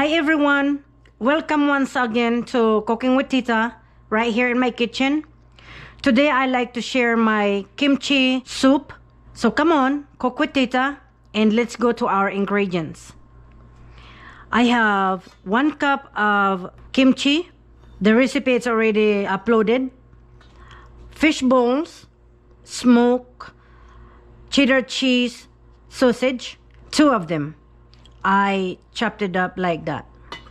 Hi everyone, welcome once again to Cooking with Tita right here in my kitchen. Today I like to share my kimchi soup. So come on, cook with Tita and let's go to our ingredients. I have 1 cup of kimchi. The recipe is already uploaded. Fish balls, smoked cheddar cheese sausage, 2 of them. I chopped it up like that.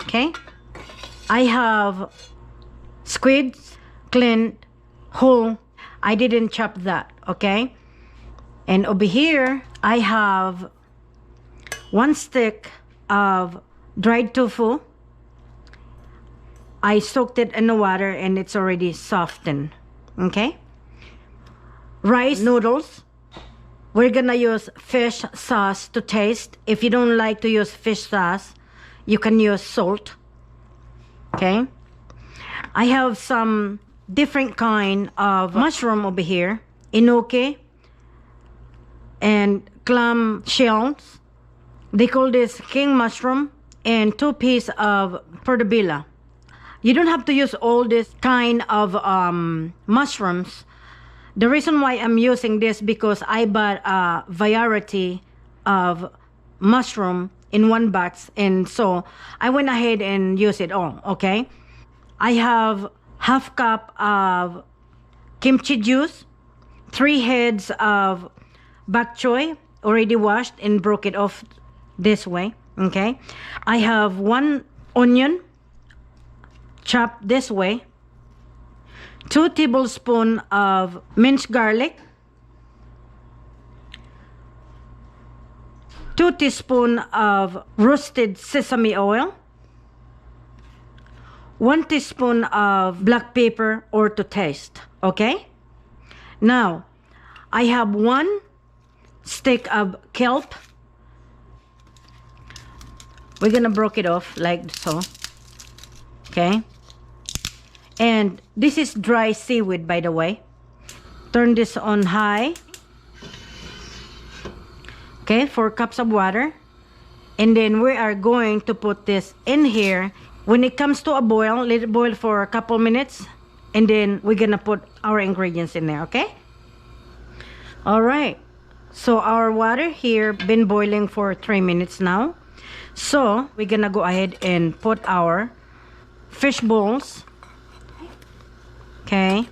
Okay, I have squids cleaned whole. I didn't chop that. Okay, and over here I have 1 stick of dried tofu. I soaked it in the water and it's already softened. Okay, rice noodles. We're gonna use fish sauce to taste. If you don't like to use fish sauce, you can use salt. Okay, I have some different kind of mushroom over here, enoki and clam shells. They call this king mushroom, and 2 pieces of portobello. You don't have to use all this kind of mushrooms. The reason why I'm using this because I bought a variety of mushroom in 1 box, and so I went ahead and used it all. Okay, I have 1/2 cup of kimchi juice, 3 heads of bok choy already washed and broke it off this way. Okay, I have 1 onion chopped this way, 2 tablespoons of minced garlic, 2 teaspoons of roasted sesame oil, 1 teaspoon of black pepper or to taste. Okay, now I have 1 stick of kelp. We're gonna break it off like so. Okay, and this is dry seaweed, by the way. Turn this on high. Okay, 4 cups of water. And then we are going to put this in here. When it comes to a boil, let it boil for a couple minutes. And then we're gonna put our ingredients in there, okay? Alright, so our water here been boiling for 3 minutes now. So we're gonna go ahead and put our fish balls. Okay,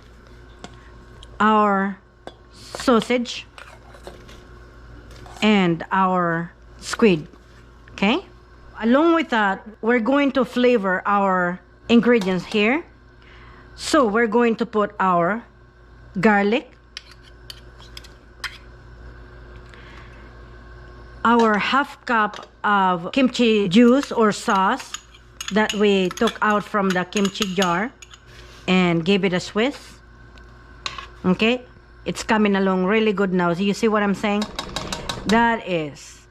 our sausage and our squid. Okay, along with that, we're going to flavor our ingredients here. So we're going to put our garlic, our 1/2 cup of kimchi juice or sauce that we took out from the kimchi jar and gave it a twist. Okay, it's coming along really good now. So you see what I'm saying? That is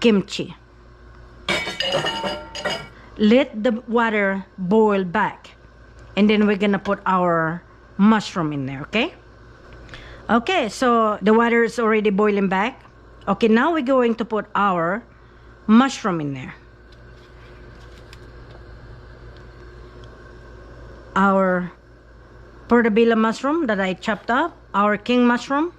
kimchi. Let the water boil back, and then we're gonna put our mushroom in there. Okay, okay, so the water is already boiling back. Okay, now we're going to put our mushroom in there. Our portobello mushroom that I chopped up, our king mushroom.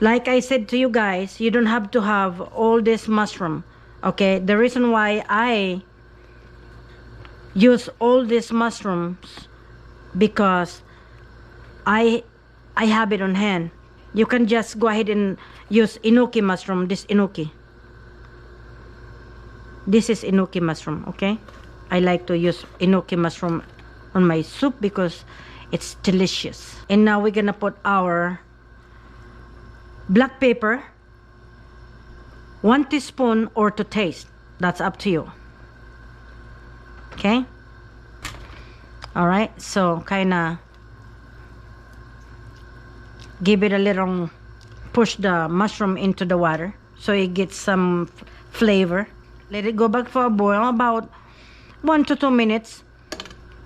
Like I said to you guys, you don't have to have all this mushroom. Okay, the reason why I use all these mushrooms because I have it on hand. You can just go ahead and use enoki mushroom. This enoki. This is enoki mushroom. Okay, I like to use enoki mushroom on my soup because it's delicious. And now we're gonna put our black pepper, 1 teaspoon or to taste. That's up to you. Okay, all right, so kinda give it a little push the mushroom into the water so it gets some flavor. Let it go back for a boil about 1 to 2 minutes,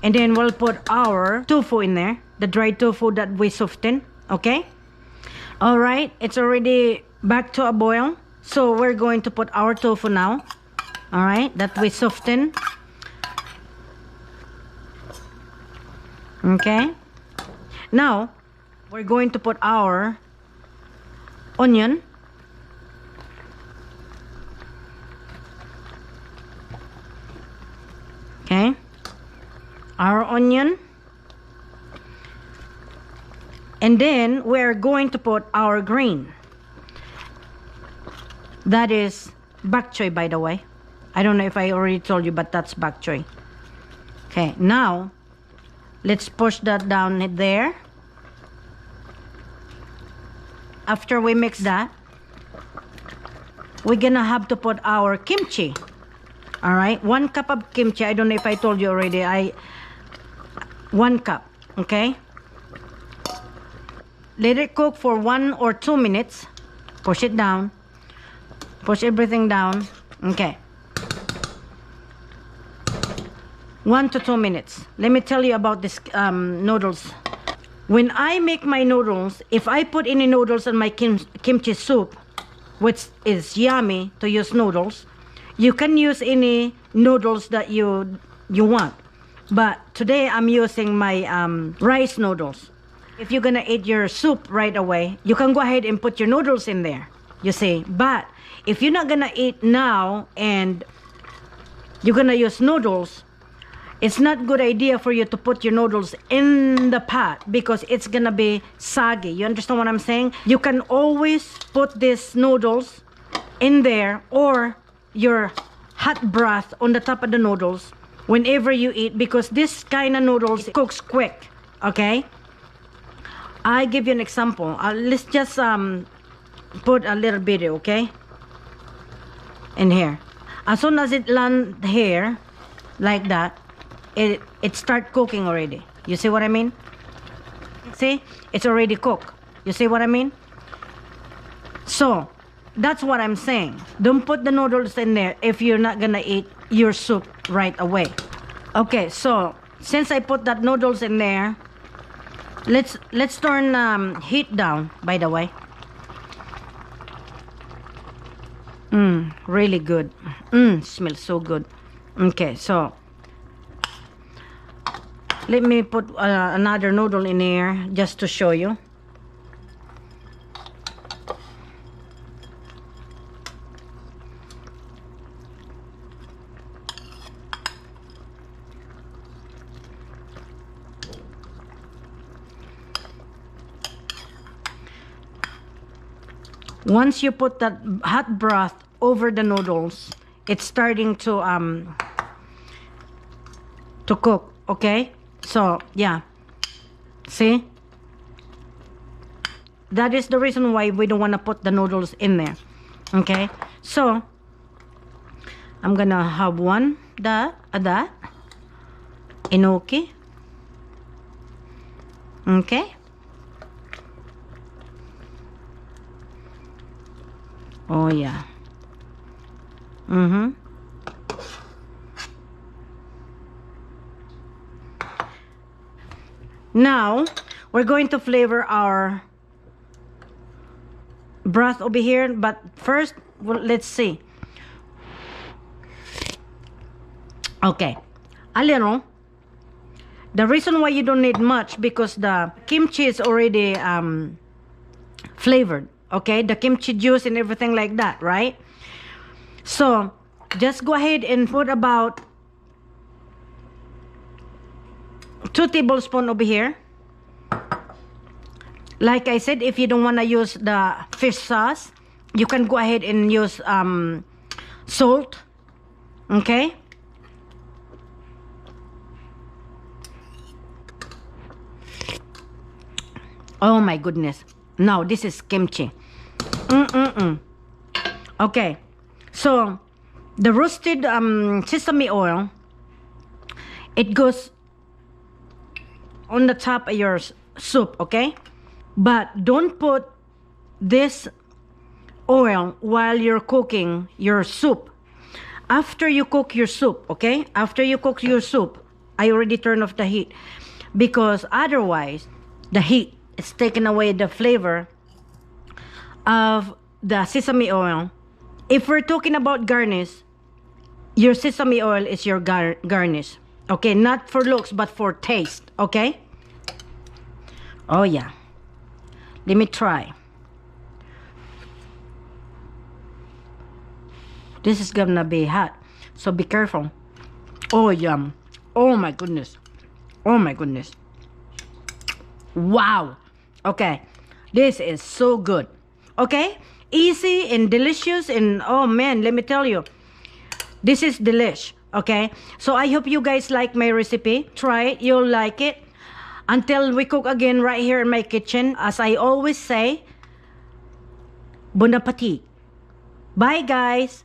and then we'll put our tofu in there, the dried tofu that we softened. Okay, all right, it's already back to a boil. So we're going to put our tofu now. All right, that we soften. Okay. Now, we're going to put our onion. Okay. Our onion. And then we're going to put our green. That is bok choy, by the way. I don't know if I already told you, but that's bok choy. Okay, now let's push that down there. After we mix that, we're gonna have to put our kimchi. All right, 1 cup of kimchi. I don't know if I told you already. 1 cup. Okay. Let it cook for 1 or 2 minutes. Push it down. Push everything down. Okay. 1 to 2 minutes. Let me tell you about this noodles. When I make my noodles, if I put any noodles in my kimchi soup, which is yummy to use noodles, you can use any noodles that you want. But today I'm using my rice noodles. If you're gonna eat your soup right away, you can go ahead and put your noodles in there, you see. But if you're not gonna eat now and you're gonna use noodles, it's not good idea for you to put your noodles in the pot because it's gonna be soggy. You understand what I'm saying? You can always put these noodles in there or your hot broth on the top of the noodles whenever you eat, because this kind of noodles cooks quick. Okay, I give you an example. Let's just put a little bit, okay, in here. As soon as it land here like that, it start cooking already. You see what I mean? See, it's already cooked. You see what I mean? So that's what I'm saying. Don't put the noodles in there if you're not gonna eat your soup right away. Okay, so since I put that noodles in there, let's turn heat down, by the way. Really good. Smells so good. Okay, so let me put another noodle in here just to show you. Once you put that hot broth over the noodles, it's starting to cook, okay? So, yeah. See? That is the reason why we don't want to put the noodles in there. Okay? So, I'm gonna have one that enoki. Okay? Oh, yeah. Now, we're going to flavor our broth over here. But first, well, let's see. Okay. A little. The reason why you don't need much, because the kimchi is already flavored. Okay? The kimchi juice and everything like that, right? So, just go ahead and put about 2 tablespoons over here. Like I said, if you don't want to use the fish sauce, you can go ahead and use salt. Okay? Oh my goodness. Now, this is kimchi. Okay. So, the roasted sesame oil, it goes on the top of your soup, okay? But don't put this oil while you're cooking your soup. After you cook your soup, okay? After you cook your soup, I already turned off the heat, because otherwise the heat is taking away the flavor of the sesame oil If we're talking about garnish, your sesame oil is your garnish. Okay, not for looks, but for taste. Okay? Oh, yeah. Let me try. This is gonna be hot, so be careful. Oh, yum. Oh, my goodness. Oh, my goodness. Wow. Okay. This is so good. Okay? Easy and delicious, and oh, man, let me tell you. This is delish. Okay? So I hope you guys like my recipe. Try it. You'll like it. Until we cook again right here in my kitchen. As I always say, bon appetit. Bye, guys.